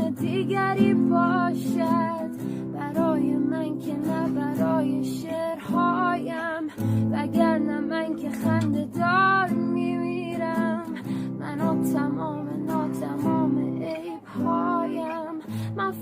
نام دیگری باشد برای من که نه برای شعرهایم، وگرنه من که خنده دار میمیرم. من و تمام ناتمام عیبهایم. من